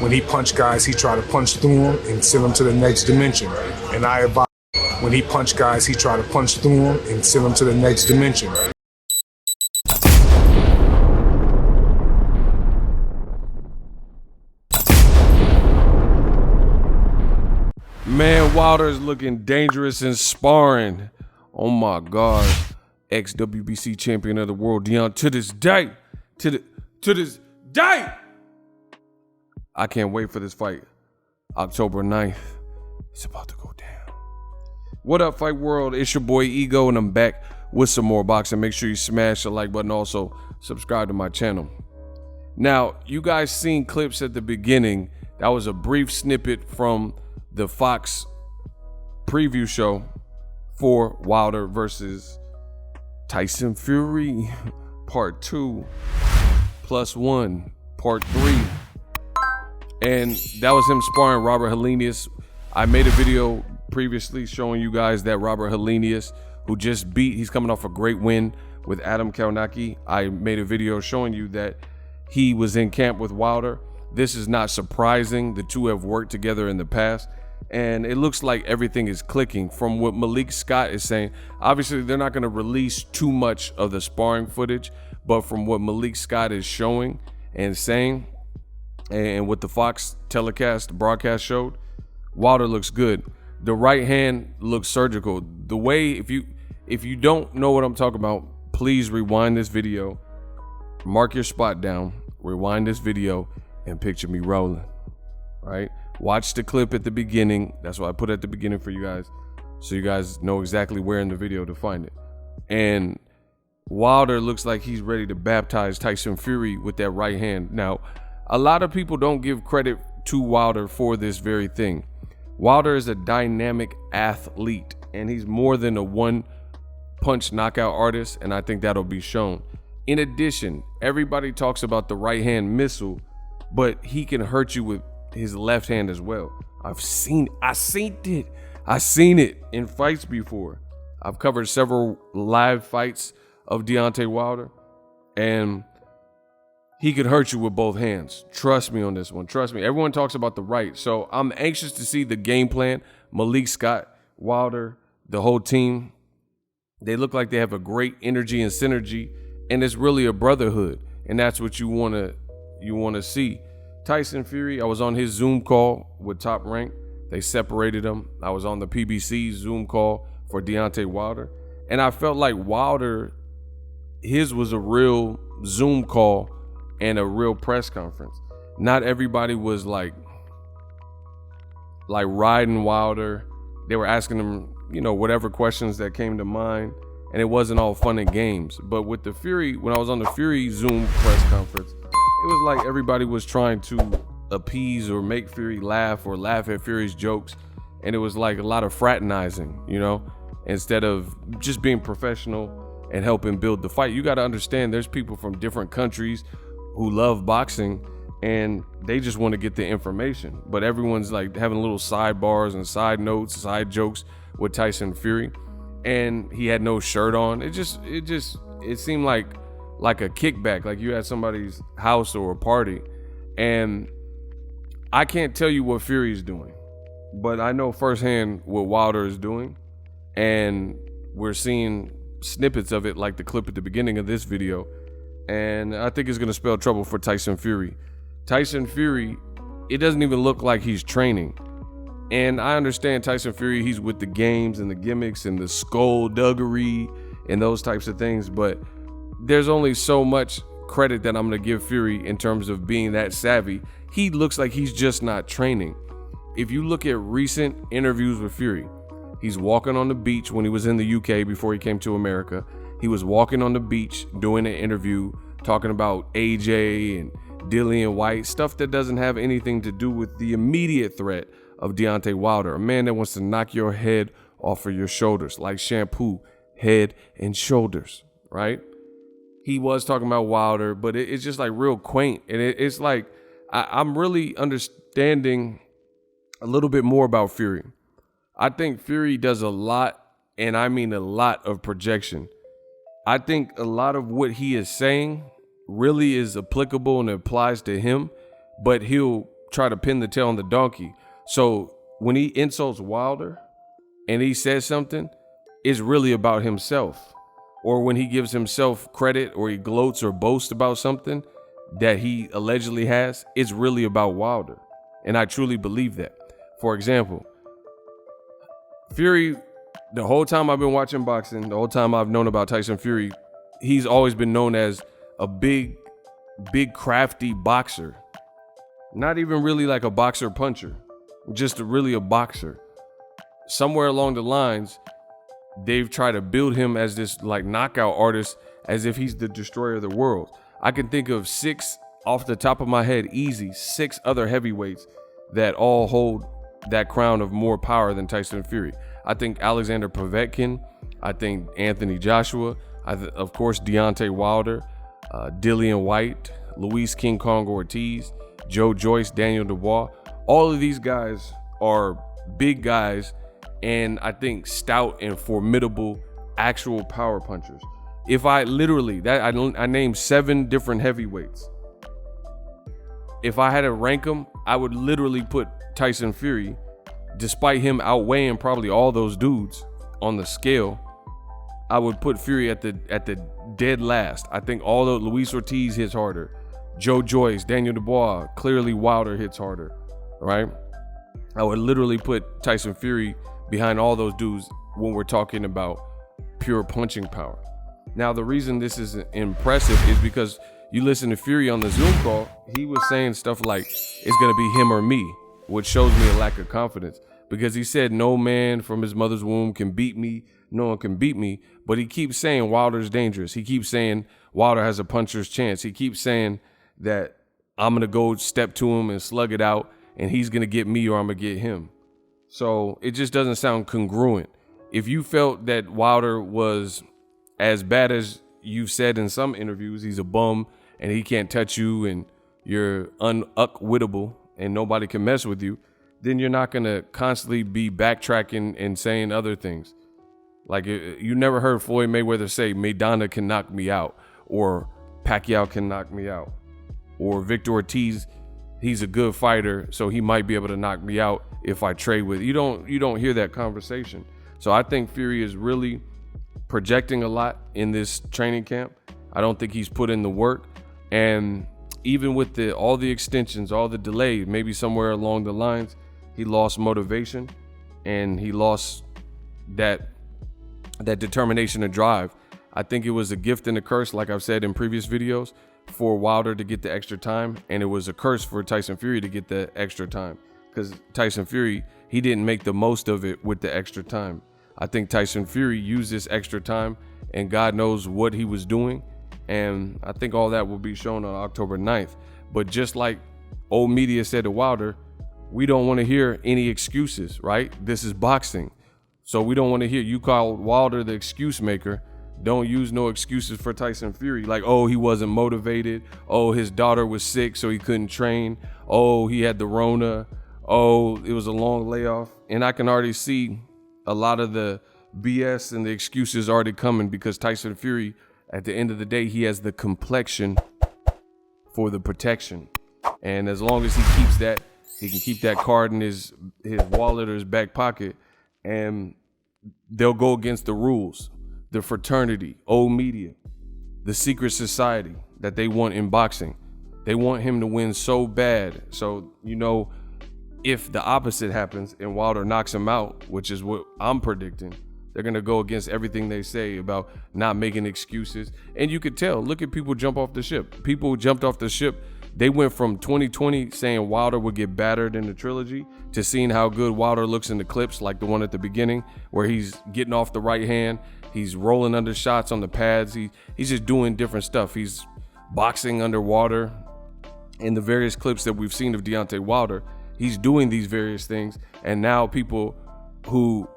When he punch guys, he try to punch through them and send them to the next dimension. And I advise, when he punch guys, he try to punch through them and send them to the next dimension. Man, Wilder is looking dangerous in sparring. Oh my God. Ex-WBC champion of the world, Deontay, to this day. I can't wait for this fight. October 9th. It's about to go down. What up, Fight World? It's your boy Ego, and I'm back with some more boxing. Make sure you smash the like button. Also, subscribe to my channel. Now, you guys seen clips at the beginning. That was a brief snippet from the Fox preview show for Wilder versus Tyson Fury, part 2, +1, part 3. And that was him sparring Robert Helenius. I made a video previously showing you guys that Robert Helenius, who just he's coming off a great win with Adam Kalnacki. I made a video showing you that he was in camp with Wilder. This is not surprising. The two have worked together in the past. And it looks like everything is clicking from what Malik Scott is saying. Obviously, they're not going to release too much of the sparring footage, but from what Malik Scott is showing and saying, and what the Fox broadcast showed, Wilder looks good. The right hand looks surgical. The way, if you don't know what I'm talking about, please rewind this video, mark your spot down, rewind this video, and picture me rolling, right? Watch the clip at the beginning. That's what I put at the beginning for you guys, so you guys know exactly where in the video to find it. And Wilder looks like he's ready to baptize Tyson Fury with that right hand. Now, a lot of people don't give credit to Wilder for this very thing. Wilder is a dynamic athlete, and he's more than a one-punch knockout artist, and I think that'll be shown. In addition, everybody talks about the right hand missile, but he can hurt you with his left hand as well. I seen it in fights before. I've covered several live fights of Deontay Wilder, and he could hurt you with both hands. Trust me on this one. Trust me. Everyone talks about the right, so I'm anxious to see the game plan. Malik Scott, Wilder, the whole team, they look like they have a great energy and synergy, and it's really a brotherhood, and that's what you want to see. Tyson Fury, I was on his Zoom call with Top Rank. They separated him. I was on the PBC Zoom call for Deontay Wilder. And I felt like Wilder, his was a real Zoom call and a real press conference. Not everybody was like riding Wilder. They were asking him, whatever questions that came to mind. And it wasn't all fun and games. But with the Fury, when I was on the Fury Zoom press conference, it was like everybody was trying to appease or make Fury laugh or laugh at Fury's jokes. And it was like a lot of fraternizing, instead of just being professional and helping build the fight. You got to understand there's people from different countries who love boxing and they just want to get the information. But everyone's like having little sidebars and side notes, side jokes with Tyson Fury. And he had no shirt on. It seemed like a kickback, like you had somebody's house or a party. And I can't tell you what Fury is doing, but I know firsthand what Wilder is doing. And we're seeing snippets of it, like the clip at the beginning of this video. And I think it's going to spell trouble for Tyson Fury. Tyson Fury, it doesn't even look like he's training. And I understand Tyson Fury, he's with the games and the gimmicks and the skullduggery and those types of things, but there's only so much credit that I'm going to give Fury in terms of being that savvy. He looks like he's just not training. If you look at recent interviews with Fury, he's walking on the beach when he was in the UK before he came to America. He was walking on the beach doing an interview, talking about AJ and Dillian White, stuff that doesn't have anything to do with the immediate threat of Deontay Wilder, a man that wants to knock your head off of your shoulders, like shampoo, head and shoulders, right? He was talking about Wilder, but it's just like real quaint. And it's like, I'm really understanding a little bit more about Fury. I think Fury does a lot, and I mean a lot, of projection. I think a lot of what he is saying really is applicable and applies to him, but he'll try to pin the tail on the donkey. So when he insults Wilder and he says something, it's really about himself. Or when he gives himself credit or he gloats or boasts about something that he allegedly has, it's really about Wilder. And I truly believe that. For example, Fury, the whole time I've been watching boxing, the whole time I've known about Tyson Fury, he's always been known as a big, crafty boxer. Not even really like a boxer puncher, just really a boxer. Somewhere along the lines, they've tried to build him as this like knockout artist, as if he's the destroyer of the world. I can think of 6 off the top of my head, easy, 6 other heavyweights that all hold that crown of more power than Tyson Fury. I think Alexander Povetkin, I think Anthony Joshua, of course Deontay Wilder, Dillian White, Luis King Kong Ortiz, Joe Joyce, Daniel Dubois. All of these guys are big guys, and I think stout and formidable actual power punchers. If I literally, I named 7 different heavyweights. If I had to rank them, I would literally put Tyson Fury, despite him outweighing probably all those dudes on the scale, I would put Fury at the dead last. I think all the Luis Ortiz hits harder. Joe Joyce, Daniel Dubois, clearly Wilder hits harder, right? I would literally put Tyson Fury behind all those dudes when we're talking about pure punching power. Now, the reason this is impressive is because you listen to Fury on the Zoom call, he was saying stuff like, it's going to be him or me, which shows me a lack of confidence, because he said no man from his mother's womb can beat me. No one can beat me. But he keeps saying Wilder's dangerous. He keeps saying Wilder has a puncher's chance. He keeps saying that I'm going to go step to him and slug it out, and he's going to get me or I'm going to get him. So it just doesn't sound congruent. If you felt that Wilder was as bad as you've said in some interviews, he's a bum and he can't touch you and you're unwittable and nobody can mess with you, then you're not going to constantly be backtracking and saying other things. Like, you never heard Floyd Mayweather say, Maidana can knock me out, or Pacquiao can knock me out, or Victor Ortiz, he's a good fighter, so he might be able to knock me out if I trade with. You don't hear that conversation. So I think Fury is really projecting a lot in this training camp. I don't think he's put in the work. And even with all the extensions, all the delays, maybe somewhere along the lines, he lost motivation and he lost that determination and drive. I think it was a gift and a curse, like I've said in previous videos, for Wilder to get the extra time, and it was a curse for Tyson Fury to get the extra time, because Tyson Fury, he didn't make the most of it with the extra time. I think Tyson Fury used this extra time, and God knows what he was doing, and I think all that will be shown on October 9th. But just like old media said to Wilder, we don't want to hear any excuses, right? This is boxing. So we don't want to hear, you call Wilder the excuse maker. Don't use no excuses for Tyson Fury. Like, oh, he wasn't motivated. Oh, his daughter was sick, so he couldn't train. Oh, he had the Rona. Oh, it was a long layoff. And I can already see a lot of the BS and the excuses already coming, because Tyson Fury, at the end of the day, he has the complexion for the protection. And as long as he keeps that, he can keep that card in his wallet or his back pocket, and they'll go against the rules. The fraternity, old media, the secret society that they want in boxing. They want him to win so bad. So, if the opposite happens and Wilder knocks him out, which is what I'm predicting, they're going to go against everything they say about not making excuses. And you could tell, look at people jump off the ship. People jumped off the ship. They went from 2020 saying Wilder would get battered in the trilogy to seeing how good Wilder looks in the clips, like the one at the beginning where he's getting off the right hand. He's rolling under shots on the pads. He's just doing different stuff. He's boxing underwater. In the various clips that we've seen of Deontay Wilder, he's doing these various things. And now people who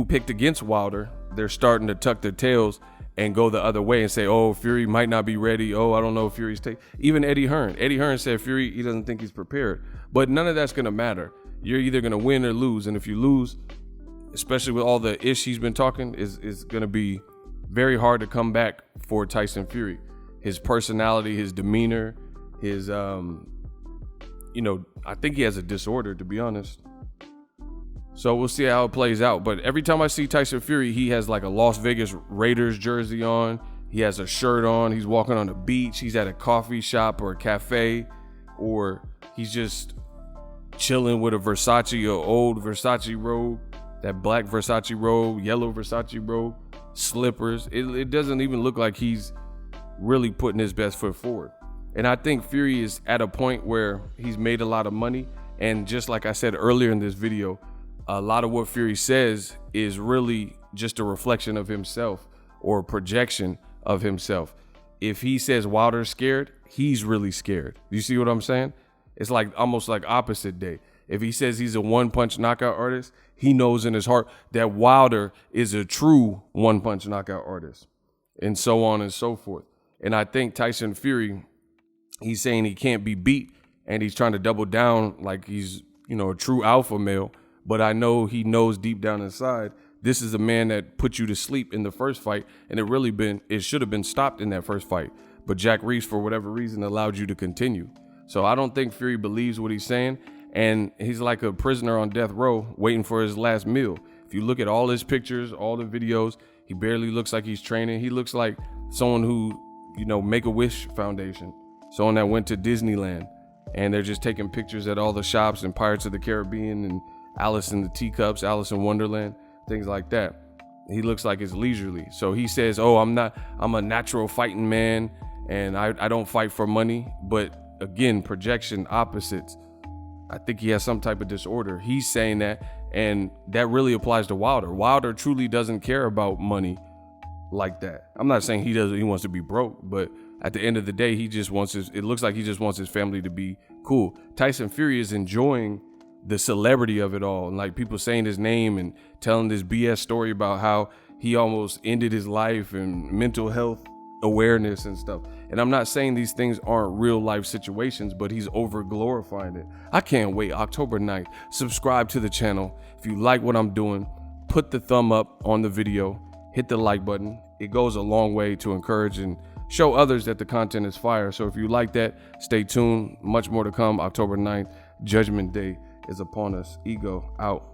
picked against Wilder, they're starting to tuck their tails and go the other way and say, oh, Fury might not be ready. Oh, I don't know if Fury's even Eddie Hearn. Eddie Hearn said Fury, he doesn't think he's prepared. But none of that's going to matter. You're either going to win or lose. And if you lose, especially with all the ish he's been talking, is going to be very hard to come back for Tyson Fury. His personality, his demeanor, his I think he has a disorder, to be honest. So we'll see how it plays out. But every time I see Tyson Fury, he has like a Las Vegas Raiders jersey on. He has a shirt on. He's walking on the beach. He's at a coffee shop or a cafe, or he's just chilling with a Versace or old Versace robe, that black Versace robe, yellow Versace robe, slippers. It doesn't even look like he's really putting his best foot forward. And I think Fury is at a point where he's made a lot of money. And just like I said earlier in this video, a lot of what Fury says is really just a reflection of himself or a projection of himself. If he says Wilder's scared, he's really scared. You see what I'm saying? It's like almost like opposite day. If he says he's a one-punch knockout artist, he knows in his heart that Wilder is a true one-punch knockout artist, and so on and so forth. And I think Tyson Fury, he's saying he can't be beat, and he's trying to double down like he's, a true alpha male. But I know he knows deep down inside, this is a man that put you to sleep in the first fight, and it should have been stopped in that first fight. But Jack Reese, for whatever reason, allowed you to continue. So I don't think Fury believes what he's saying, and he's like a prisoner on death row waiting for his last meal. If you look at all his pictures, all the videos, he barely looks like he's training. He looks like someone who, Make-A-Wish Foundation, someone that went to Disneyland, and they're just taking pictures at all the shops and Pirates of the Caribbean and Alice in the Teacups, Alice in Wonderland, things like that. He looks like it's leisurely. So he says, I'm a natural fighting man, and I don't fight for money. But again, projection, opposites. I think he has some type of disorder. He's saying that, and that really applies to Wilder. Wilder truly doesn't care about money like that. I'm not saying he wants to be broke, but at the end of the day, it looks like he just wants his family to be cool. Tyson Fury is enjoying the celebrity of it all, and like people saying his name and telling this BS story about how he almost ended his life and mental health awareness and stuff. And I'm not saying these things aren't real life situations, but he's over glorifying it. I can't wait. October 9th. Subscribe to the channel. If you like what I'm doing, put the thumb up on the video, hit the like button. It goes a long way to encourage and show others that the content is fire. So if you like that, stay tuned. Much more to come. October 9th, Judgment Day is upon us. Ego out.